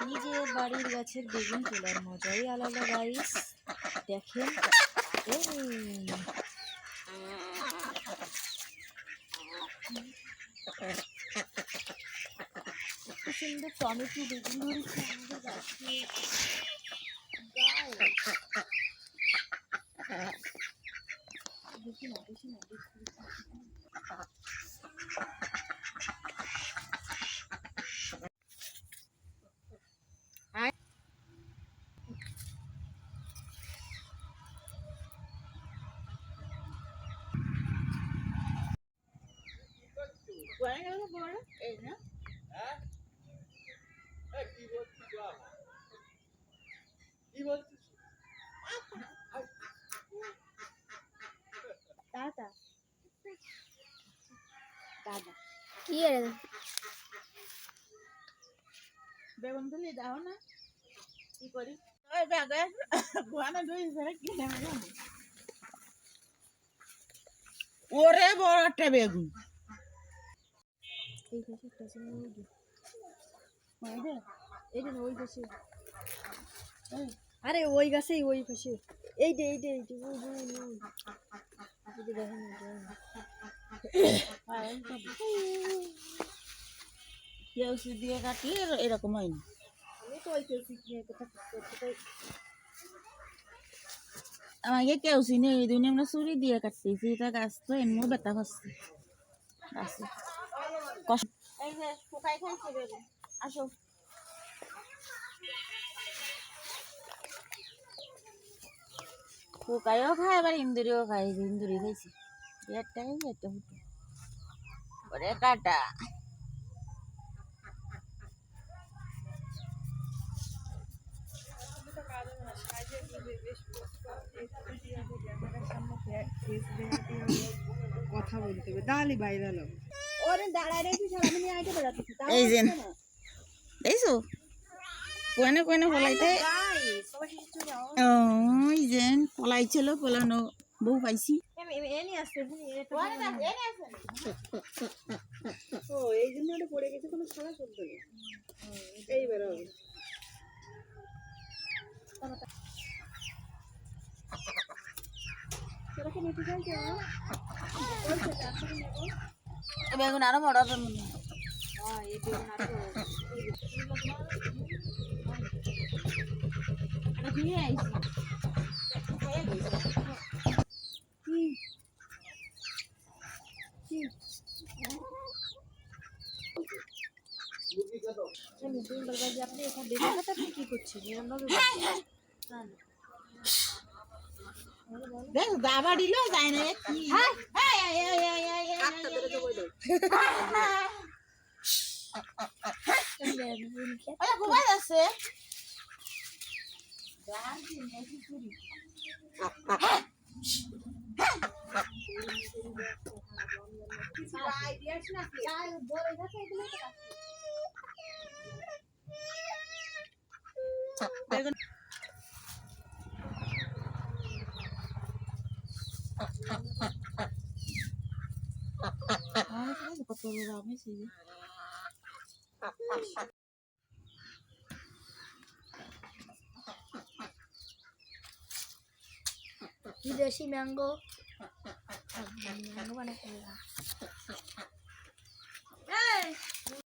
নিজের বাড়ির গাছের বেগুন তোলার মজাই আলাদা গাইস। দেখেন এই সুন্দর টমেটো বেগুন ধরেছে আমাদের গাছে। দেখি না দাদা কি বেগুন তুলি দাও না কি করি ওই ব্যাগে গোয়ানা দুই ধরে কিনে নেব। ওরে বড় একটা বেগুন এই পাশে কাছে নিয়ে দি মাইদে এই যে ওই পাশে আরে ওই গাছেই ওই পাশে এই যে ওই দেখেন কেউসি দিয়ে কাটলে এরকম হয় না। আমি তো ওই কেউসি দিয়ে আমাকে কেউসি নেই এই দিনে আমরা চুরি দিয়ে কাটতেছি এটা গাছ তো এমনি ব্যথা হচ্ছে গাছে কষ্ট। এই যে শুকাই খাইছে বেগুন আসো শুকাইও খায় আবার ইন্দুরিও খাই ইন্দুরি খাইছি একটা ফুটো ওরে কাটা কথা বলতে হবে দাঁড়ালি বাইরে লো ওরে দাঁড়ায় রেখে সারাদিন আইতে বেড়াচ্ছি এই যে দেখছো কোনে কোনে পলাইতে ওই যে পলাইছিল পলানো বউ পাইছি এই জন্য পড়ে গেছে কোনো সারা শব্দ নেই এইবার বেগুন আরো বড় হবে আপনি এখানে কি করছেন দেখ দাবা দিল যায় না কি আছে বিদেশি ম্যাঙ্গো ম্যাঙ্গো বানাতে